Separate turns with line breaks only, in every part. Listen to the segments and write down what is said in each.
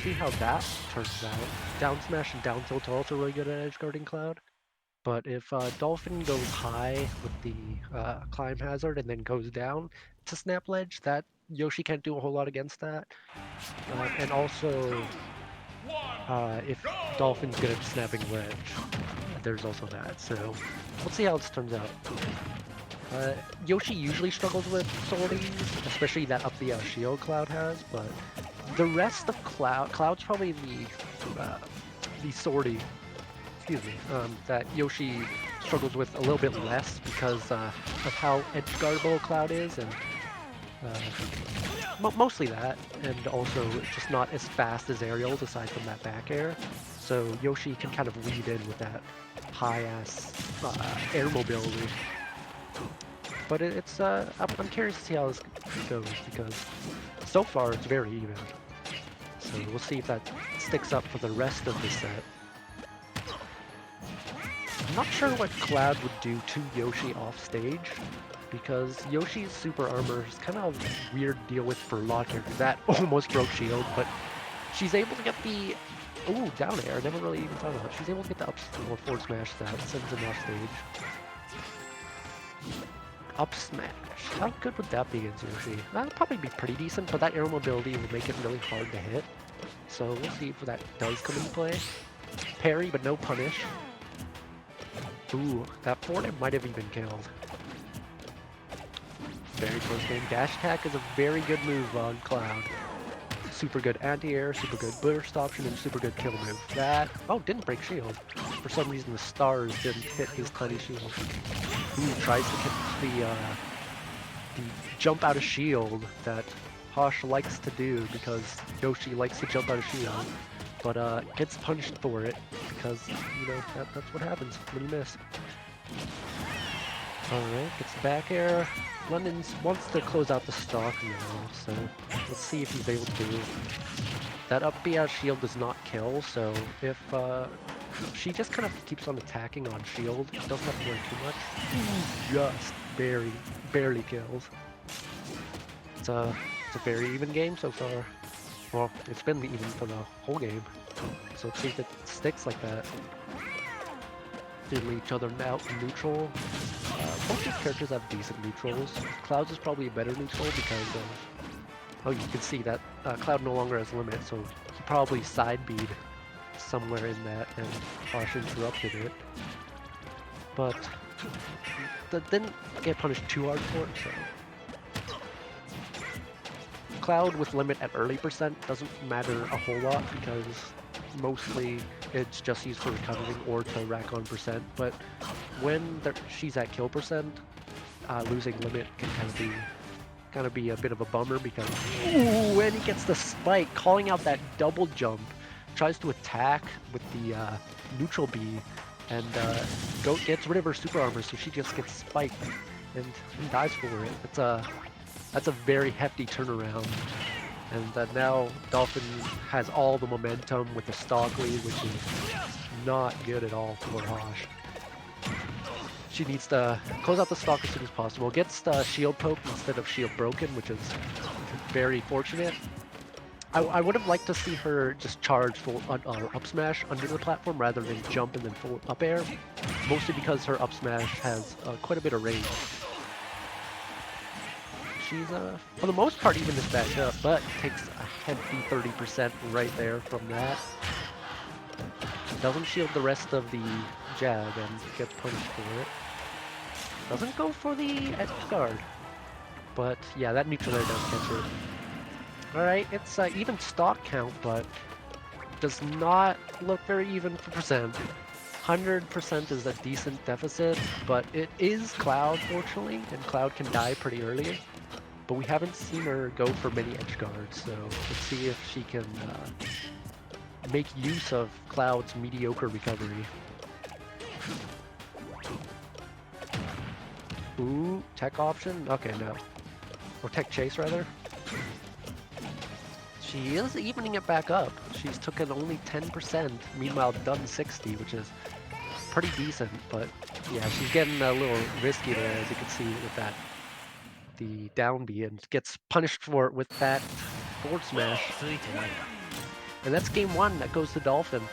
see how that turns out. Down smash and down tilt are also really good at edge guarding Cloud. But if Dolphyn goes high with the climb hazard and then goes down to snap ledge, that Yoshi can't do a whole lot against that. And also, if Dolphyn's good at snapping ledge, there's also that. So we'll see how this turns out. Yoshi usually struggles with sorties, especially that up the shield Cloud has, but the rest of Cloud's probably the sortie, excuse me, that Yoshi struggles with a little bit less because of how edge guardable Cloud is, and mostly that, and also just not as fast as Aerials aside from that back air. So Yoshi can kind of lead in with that high-ass air mobility. But I'm curious to see how this goes because so far it's very even. So we'll see if that sticks up for the rest of the set. I'm not sure what Cloud would do to Yoshi off stage because Yoshi's super armor is kind of a weird to deal with for a lot of characters. That almost broke shield, but she's able to get the down air. Never really even thought about it. She's able to get the up forward smash that sends him off stage. Up smash. How good would that be against Yoshi? That would probably be pretty decent, but that air mobility would make it really hard to hit. So we'll see if that does come into play. Parry, but no punish. Ooh, that forward might have even killed. Very close game. Dash attack is a very good move on Cloud. Super good anti-air, super good burst option, and super good kill move. That, didn't break shield. For some reason the stars didn't hit his tiny shield. Ooh, tries to get the jump out of shield that Hosh likes to do because Yoshi likes to jump out of shield. But gets punished for it because, you know, that's what happens when you miss. Alright, gets back air. London wants to close out the stock now, so let's see if he's able to do it. That up B out shield does not kill, so if she just kind of keeps on attacking on shield, she doesn't have to worry too much. Just barely kills. It's a very even game so far. Well, it's been even for the whole game. So let's see if it sticks like that. Fiddle each other out in neutral. Both these characters have decent neutrals. Cloud's is probably a better neutral because of... you can see that Cloud no longer has limit, so he probably side bead somewhere in that and Hosh interrupted it. But that didn't get punished too hard for it, so... Cloud with limit at early percent doesn't matter a whole lot because mostly it's just used for recovering or to rack on percent, but when she's at kill percent, losing limit can kind of be a bit of a bummer because when he gets the spike, calling out that double jump, tries to attack with the neutral B and gets rid of her super armor, so she just gets spiked and dies for it. That's a very hefty turnaround. And now Dolphyn has all the momentum with the stock lead, which is not good at all for Hosh. She needs to close out the stock as soon as possible. Gets the shield poke instead of shield broken, which is very fortunate. I would have liked to see her just charge full up smash under the platform rather than jump and then full up air, mostly because her up smash has quite a bit of range. She's, for the most part, even this back up, but takes a hefty 30% right there from that. Doesn't shield the rest of the jab and gets punished for it. Doesn't go for the edge guard. But yeah, that neutral air does catch it. Alright, it's even stock count, but does not look very even for percent. 100% is a decent deficit, but it is Cloud, fortunately, and Cloud can die pretty early. But we haven't seen her go for many edge guards, so let's see if she can make use of Cloud's mediocre recovery. Ooh, tech option? Okay, no. Or tech chase, rather. She is evening it back up. She's taken only 10%, meanwhile done 60, which is pretty decent, but yeah, she's getting a little risky there, as you can see with that. The down B and gets punished for it with that forward smash. And that's game one. That goes to Dolphyn.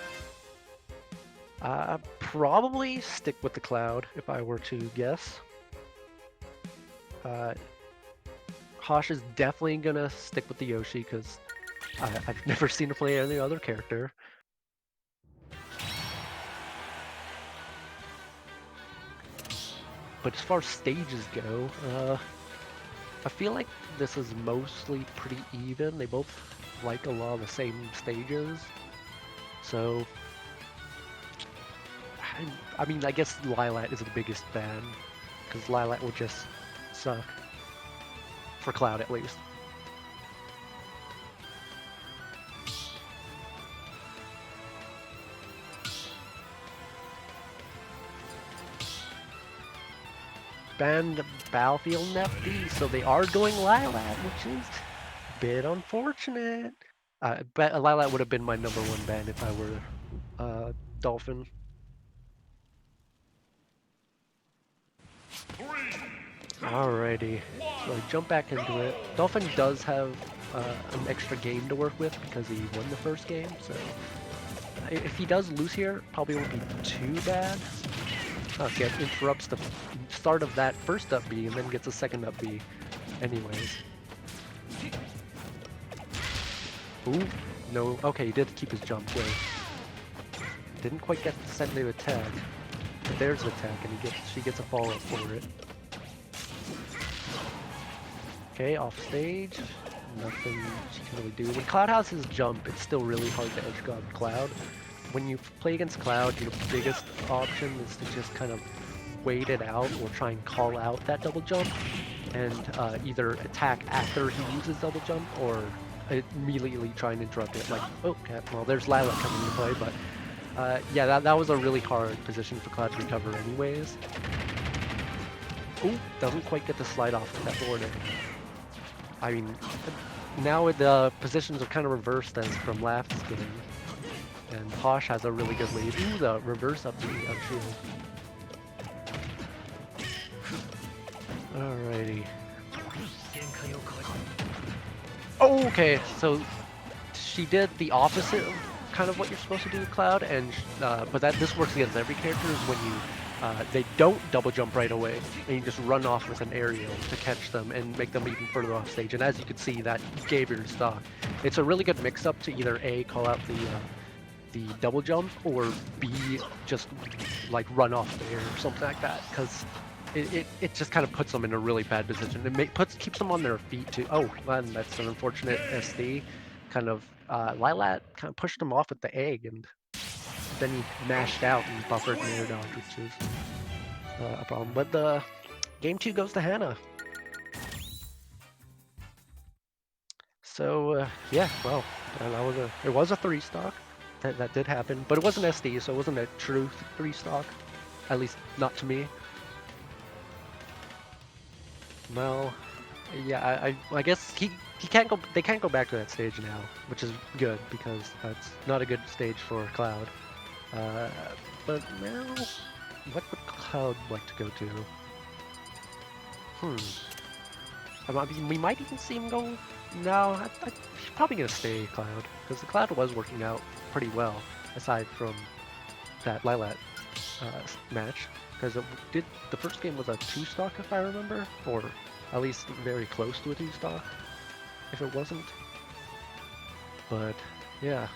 Probably stick with the Cloud if I were to guess. Hosh is definitely gonna stick with the Yoshi because I've never seen her play any other character. But as far as stages go, I feel like this is mostly pretty even. They both like a lot of the same stages. So, I mean, I guess Lilat is the biggest ban, because Lilat will just suck. For Cloud, at least. Banned Battlefield and FD, so they are going Lilat, which is a bit unfortunate. But Lilat would have been my number one ban if I were Dolphyn. Alrighty, so I jump back into it. Dolphyn does have an extra game to work with because he won the first game, so if he does lose here, probably won't be too bad. Okay, it interrupts the start of that first up B and then gets a second up B anyways. Ooh, no, okay, he did keep his jump, good. Didn't quite get to send the attack, but there's the attack and she gets a follow-up for it. Okay, off stage, nothing she can really do. When Cloud has his jump, it's still really hard to edge guard Cloud. When you play against Cloud, your biggest option is to just kind of wait it out or try and call out that double jump and either attack after he uses double jump or immediately try and interrupt it. Like, oh, okay, well, there's Lilat coming into play, but yeah, that was a really hard position for Cloud to recover anyways. Ooh, doesn't quite get the slide off of that boarding. I mean, now the positions are kind of reversed as from last game. And Hosh has a really good lead. Ooh, the reverse up B on shield. Alrighty. Oh, okay, so she did the opposite of kind of what you're supposed to do with Cloud, and but this works against every character is when you they don't double jump right away, and you just run off with an aerial to catch them and make them even further off stage. And as you can see, that gave your stock. It's a really good mix-up to either A, call out the double jump, or B, just like run off the air or something like that, because it just kind of puts them in a really bad position. It keeps them on their feet too. Oh, man, that's an unfortunate SD. Kind of Lilat kind of pushed him off with the egg, and then he mashed out and buffered an air dodge, which is a problem. But the game 2 goes to Hannah. So yeah, well, it was a 3-stock. That did happen, but it wasn't SD, so it wasn't a true 3-stock. At least not to me. Well, yeah, I guess he can't go. They can't go back to that stage now, which is good because that's not a good stage for Cloud. But now, what would Cloud like to go to? I mean, we might even see him go. No, he's probably gonna stay Cloud because the Cloud was working out pretty well, aside from that Lilat match. Because the first game was a 2-stock, if I remember, or at least very close to a 2-stock, if it wasn't. But yeah.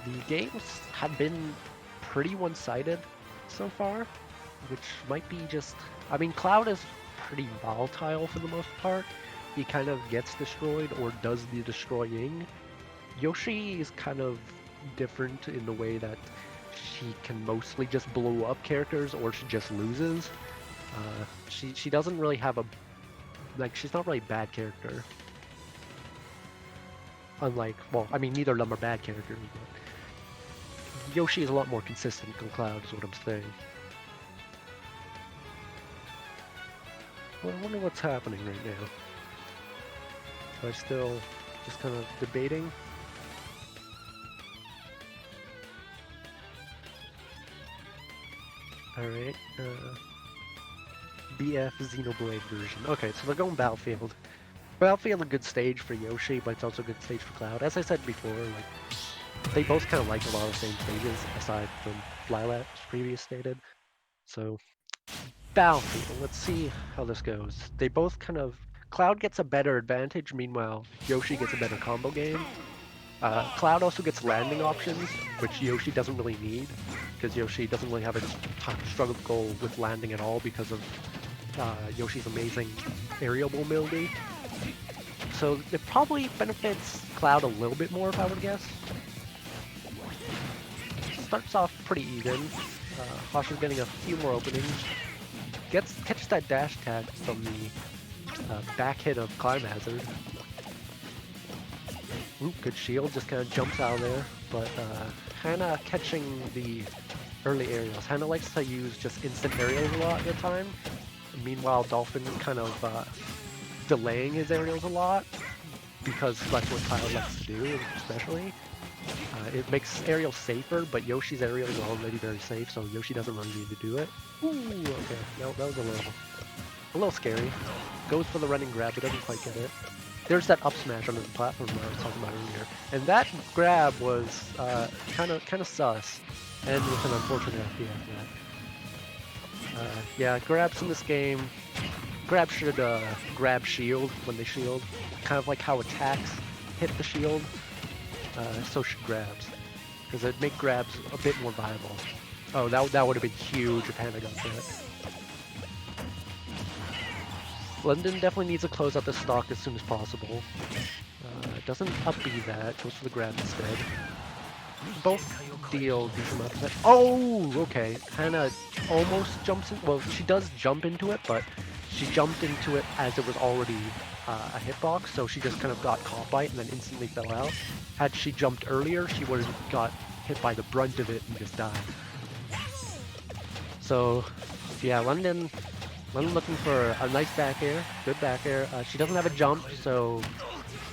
The games have been pretty one-sided so far, which might be just... I mean, Cloud is pretty volatile for the most part. He kind of gets destroyed or does the destroying. Yoshi is kind of different in the way that she can mostly just blow up characters or she just loses. She doesn't really have a... Like, she's not really a bad character. Unlike... Well, I mean, neither of them are bad characters, but... Yoshi is a lot more consistent than Cloud, is what I'm saying. Well, I wonder what's happening right now. Am I still just kind of debating? Alright, BF Xenoblade version. Okay, so they're going Battlefield. Battlefield a good stage for Yoshi, but it's also a good stage for Cloud. As I said before, like they both kind of like a lot of the same stages, aside from Lilat's previous stated. So Battlefield, let's see how this goes. They both kind of Cloud gets a better advantage, meanwhile Yoshi gets a better combo game. Cloud also gets landing options, which Yoshi doesn't really need, because Yoshi doesn't really have a struggle with landing at all because of Yoshi's amazing aerial mobility. So it probably benefits Cloud a little bit more, if I would guess. Starts off pretty even. Hosh is getting a few more openings. Catches that dash tag from the back hit of Climb Hazard. Ooh, good shield, just kind of jumps out of there. But Hannah catching the early aerials. Hannah likes to use just instant aerials a lot at a time. Meanwhile, Dolphyn kind of delaying his aerials a lot because that's what Kyle likes to do, especially. It makes aerials safer, but Yoshi's aerials are already very safe, so Yoshi doesn't really need to do it. Ooh, okay, no, that was a little scary. Goes for the running grab, but doesn't quite get it. There's that up smash under the platform that I was talking about earlier, and that grab was kind of sus, and with an unfortunate FP after that. Yeah, grabs in this game. Grab should grab shield when they shield, kind of like how attacks hit the shield. So should grabs, because it'd make grabs a bit more viable. Oh, that would have been huge if Hannah got that. London definitely needs to close out the stock as soon as possible. Doesn't up B that, goes for the grab instead. Both deal decent amount of that. Oh, okay. Hannah almost jumps in. Well, she does jump into it, but she jumped into it as it was already a hitbox, so she just kind of got caught by it and then instantly fell out. Had she jumped earlier, she would have got hit by the brunt of it and just died. So, yeah, London looking for a nice back air, good back air. She doesn't have a jump, so...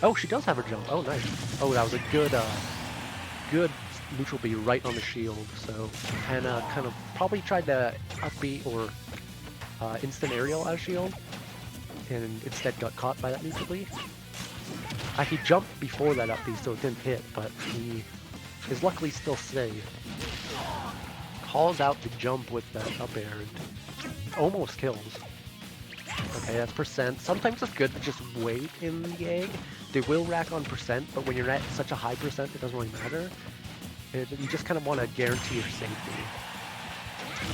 Oh, she does have her jump. Oh, nice. Oh, that was a good neutral B right on the shield. So Hannah kind of probably tried to up B or instant aerial as shield, and instead got caught by that neutral B. He jumped before that up B, so it didn't hit, but he is luckily still safe. Calls out the jump with that up air and almost kills. Okay, that's percent. Sometimes it's good to just wait in the egg. They will rack on percent, but when you're at such a high percent, it doesn't really matter. You just kind of want to guarantee your safety.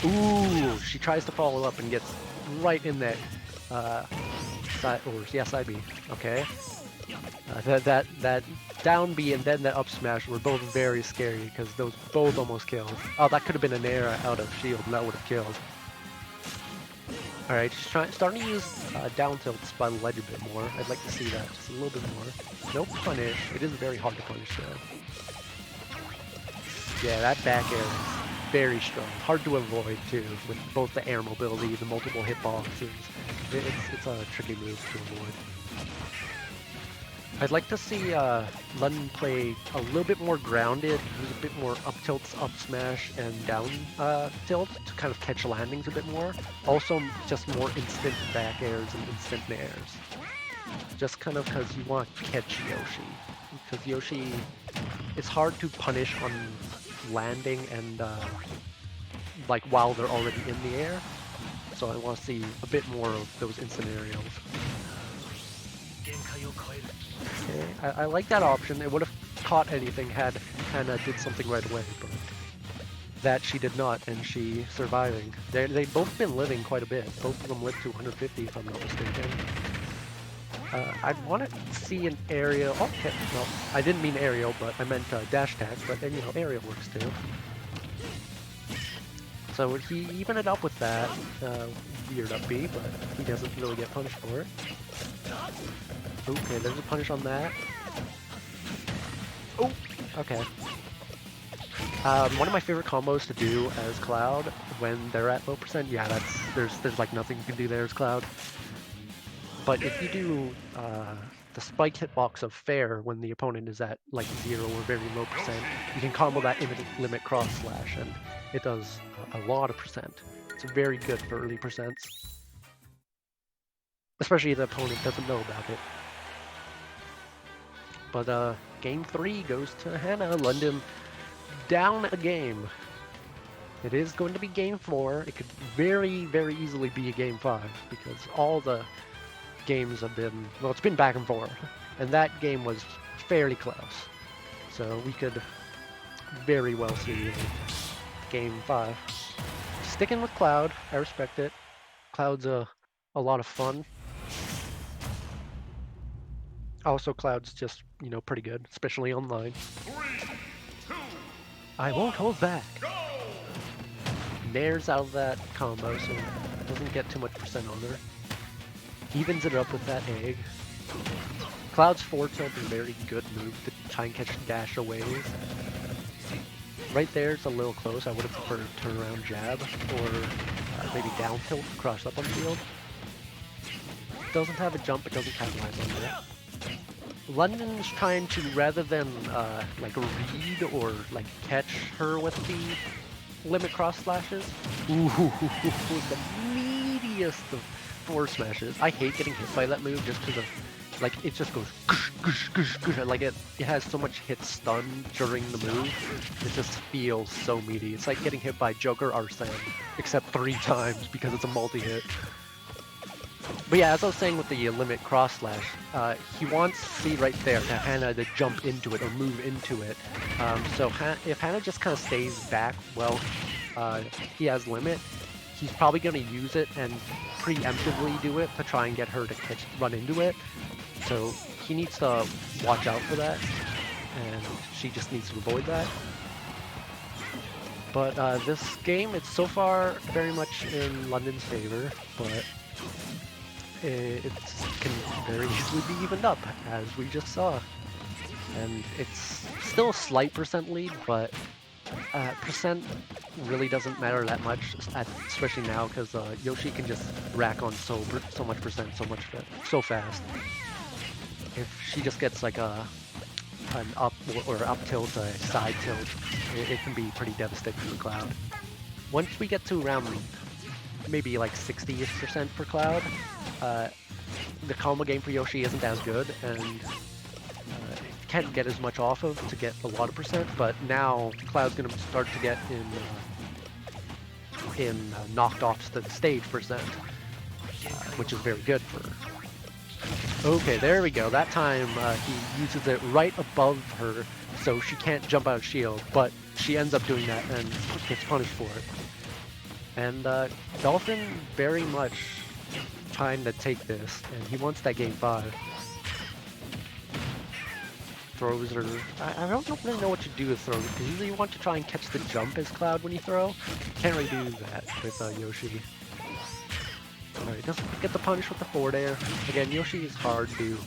Ooh, she tries to follow up and gets right in that side B. Okay. That down B and then that up smash were both very scary because those both almost killed. Oh, that could have been an air out of shield and that would have killed. Alright, just starting to use down tilts by the ledge a bit more. I'd like to see that just a little bit more. No punish. It is very hard to punish though. Yeah, that back air is very strong. Hard to avoid too, with both the air mobility, the multiple hitboxes. It's a tricky move to avoid. I'd like to see London play a little bit more grounded, use a bit more up tilts, up smash, and down tilt to kind of catch landings a bit more. Also, just more instant back airs and instant nairs. Just kind of because you want to catch Yoshi. Because Yoshi, it's hard to punish on landing and like while they're already in the air. So I want to see a bit more of those instant aerials. Okay, I like that option. It would have caught anything had Hannah did something right away, but that she did not, and she surviving. They've both been living quite a bit. Both of them lived to 150, if I'm not mistaken. I'd want to see an aerial. Oh, okay. Well, I didn't mean aerial, but I meant dash tag. But then, you know, aerial works too. So he evened it up with that weird up B, but he doesn't really get punished for it. Okay, there's a punish on that. Oh, okay. One of my favorite combos to do as Cloud when they're at low percent, yeah, there's like nothing you can do there as Cloud. But if you do the spike hitbox of fair when the opponent is at like 0 or very low percent, you can combo that limit cross slash, and it does a lot of percent. It's very good for early percents, especially if the opponent doesn't know about it. But game 3 goes to Hannah. London down a game. It is going to be game 4. It could very, very easily be a game 5 because all the games have been, well, it's been back and forth. And that game was fairly close. So we could very well see game 5. Sticking with Cloud, I respect it. Cloud's a lot of fun. Also, Cloud's just, pretty good, especially online.
3, 2,
I won't hold back.
go!
Nares out of that combo, so doesn't get too much percent on her. Evens it up with that egg. Cloud's forward tilt is a very good move to try and catch dash away. Right there, it's a little close. I would have preferred turnaround jab or maybe down tilt, cross up on field. Doesn't have a jump, it doesn't capitalize on that. London's trying to, rather than like read or like catch her with the limit cross slashes, ooh, the meatiest of forward smashes. I hate getting hit by that move just because of, like, it just goes gush, gush, gush, gush. Like it has so much hit stun during the move. It just feels so meaty. It's like getting hit by Joker Arsene, except 3 times because it's a multi-hit. But yeah, as I was saying with the limit cross slash, he wants, see right there, to Hannah to jump into it or move into it. So if Hannah just kind of stays back, well, he has limit, he's probably going to use it and preemptively do it to try and get her to run into it. So he needs to watch out for that, and she just needs to avoid that. But this game, it's so far very much in London's favor, but it can very easily be evened up, as we just saw. And it's still a slight percent lead, but percent really doesn't matter that much, especially now, because Yoshi can just rack on so much percent so fast. If she just gets like an up or up tilt, a side tilt, it can be pretty devastating for Cloud. Once we get to around maybe like 60-ish% for Cloud, the combo game for Yoshi isn't as good, and can't get as much off of to get a lot of percent, but now Cloud's going to start to get in knocked off the stage percent, which is very good for her. Okay, there we go. That time he uses it right above her, so she can't jump out of shield, but she ends up doing that and gets punished for it. And Dolphyn very much trying to take this, and he wants that game 5. Throws her. I don't really know what to do with throws, because usually you want to try and catch the jump as Cloud when you throw. Can't really do that with Yoshi. Alright, doesn't get the punish with the forward air. Again, Yoshi is hard to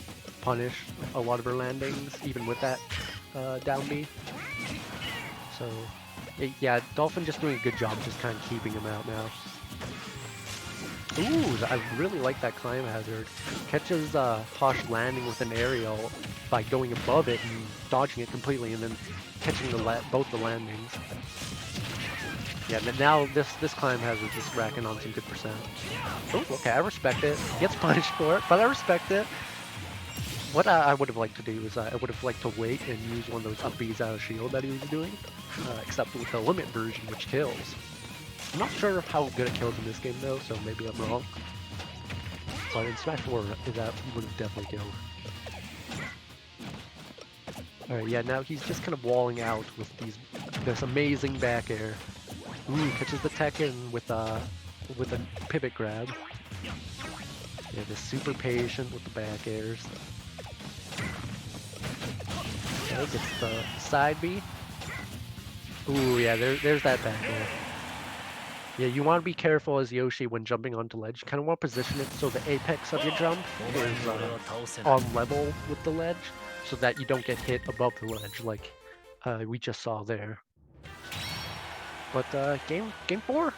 punish a lot of her landings, even with that down B. So, yeah, Dolphyn just doing a good job just kind of keeping him out now. Ooh, I really like that climb hazard. Catches Posh landing with an aerial by going above it and dodging it completely, and then catching both the landings. Yeah, but now this climb hazard just racking on some good percent. Oh, okay, I respect it. Gets punished for it, but I respect it. What I would have liked to do is I would have liked to wait and use one of those up Bs out of shield that he was doing, except with the limit version, which kills. I'm not sure of how good it kills in this game though, so maybe I'm wrong. But in Smash 4, that would have definitely killed. Alright, yeah, now he's just kind of walling out with this amazing back air. Ooh, catches the Tekken with a pivot grab. Yeah, just super patient with the back airs. Okay, gets the side B. Ooh, yeah, there's that back air. Yeah, you want to be careful as Yoshi when jumping onto ledge. You kind of want to position it so the apex of your jump is on level with the ledge, so that you don't get hit above the ledge like we just saw there. But game 4,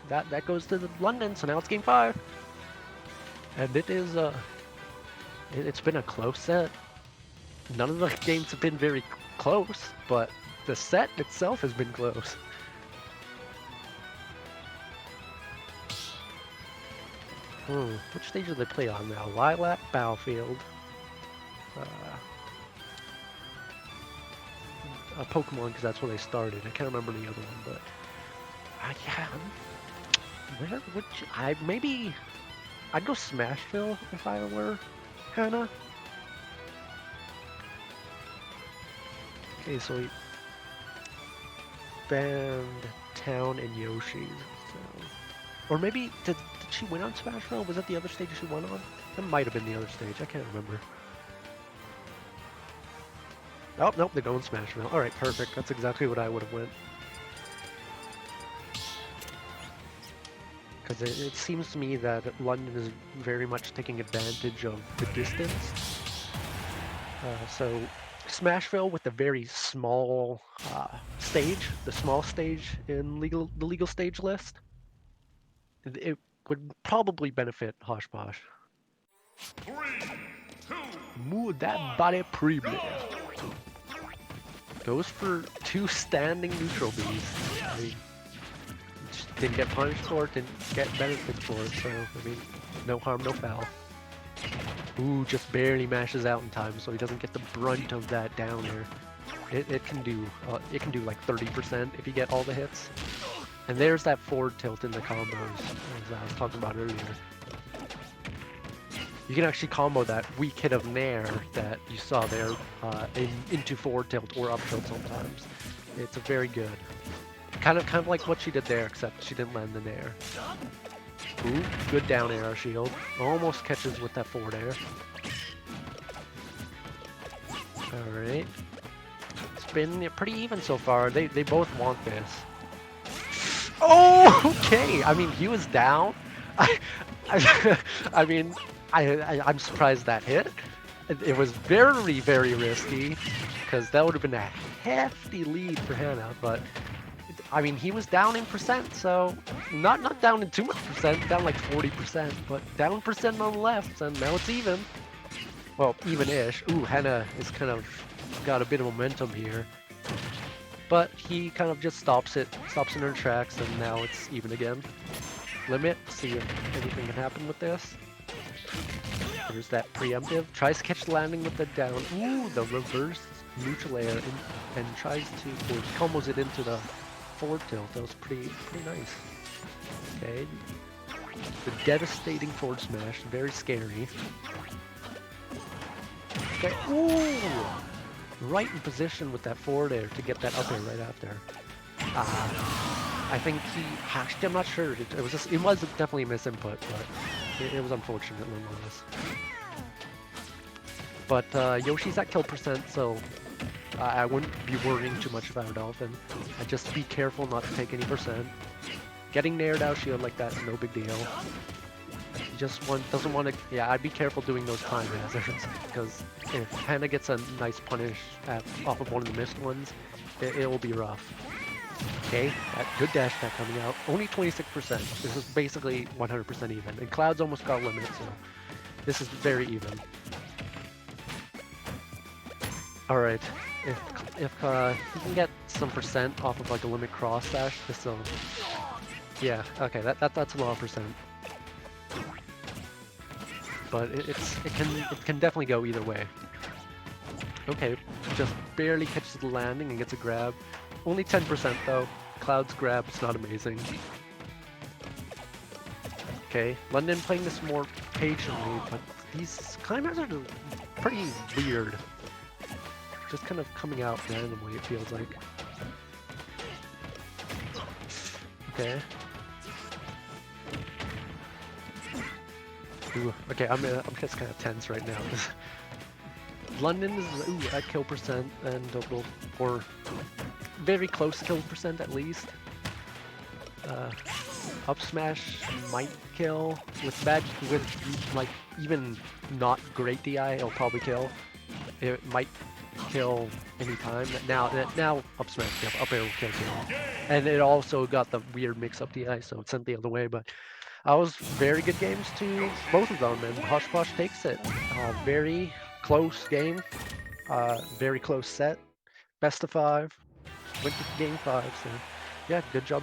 that goes to London, so now it's game 5, and it is it's been a close set. None of the games have been very close, but the set itself has been close. Which stage do they play on now? Lilac, Battlefield. Pokemon because that's where they started. I can't remember the other one, but yeah. Where would you, I'd go Smashville if I were Hannah. Okay, so we banned Town and Yoshi. So, or maybe did she win on Smashville? Was that the other stage she won on? That might have been the other stage. I can't remember. Oh nope, they're going Smashville. All right, perfect. That's exactly what I would have went. Because it seems to me that London is very much taking advantage of the distance. So Smashville with the very small stage, the small stage in the legal stage list, it would probably benefit HoshPosh.
3, 2,
Move that
1,
body premium.
go!
Goes for 2 standing neutral bees. I just didn't get punished for it, didn't get benefits for it, so I mean, no harm, no foul. Ooh, just barely mashes out in time, so he doesn't get the brunt of that down air. It can do like 30% if you get all the hits. And there's that forward tilt in the combos, as I was talking about earlier. You can actually combo that weak hit of Nair that you saw there into forward tilt or up tilt sometimes. It's very good. Kind of like what she did there, except she didn't land the Nair. Ooh, good down air shield. Almost catches with that forward air. Alright. It's been pretty even so far. They both want this. Oh, okay. I mean, he was down. I mean, I'm surprised that hit. It was very, very risky because that would have been a hefty lead for Hannah, but I mean, he was down in percent, so not down in too much percent, down like 40%, but down percent on the left, and now it's even. Well, even-ish. Ooh, Hannah is kind of got a bit of momentum here. But he kind of just stops in her tracks, and now it's even again. Limit, see if anything can happen with this. There's that preemptive. Tries to catch the landing with the down. Ooh, the reverse neutral air, and tries to, or combos it into the forward tilt. That was pretty nice. Okay. The devastating forward smash, very scary. Okay, ooh! Right in position with that forward air to get that up air right after. I think he hashed, I'm not sure. It was definitely a misinput, but it was unfortunate nonetheless. But Yoshi's at kill percent, so I wouldn't be worrying too much about Dolphyn. I'd just be careful not to take any percent. Getting nared out shield like that's no big deal. He just doesn't want to. Yeah, I'd be careful doing those time hazards because if Hannah gets a nice punish off of one of the missed ones, it will be rough. Okay, that good dash attack coming out. Only 26%. This is basically 100% even. And Cloud's almost got limit, so this is very even. Alright, if you can get some percent off of like a limit cross dash, this will. Yeah, okay, that's a lot of percent. But it can definitely go either way. Okay, just barely catches the landing and gets a grab. Only 10% though. Cloud's grab is not amazing. Okay, London playing this more patiently, but these climbers are pretty weird. Just kind of coming out randomly, it feels like. Okay. Ooh, okay, I'm just kind of tense right now. London is at kill percent and or very close to kill percent at least. Up smash might kill with like even not great DI. It'll probably kill. It might kill anytime. Now up smash kill, up air will kill too. And it also got the weird mix up DI, so it sent the other way. But I was very good games to both of them, and HoshPosh takes it. Very close game, very close set, best of 5, went to game 5, so yeah, good job.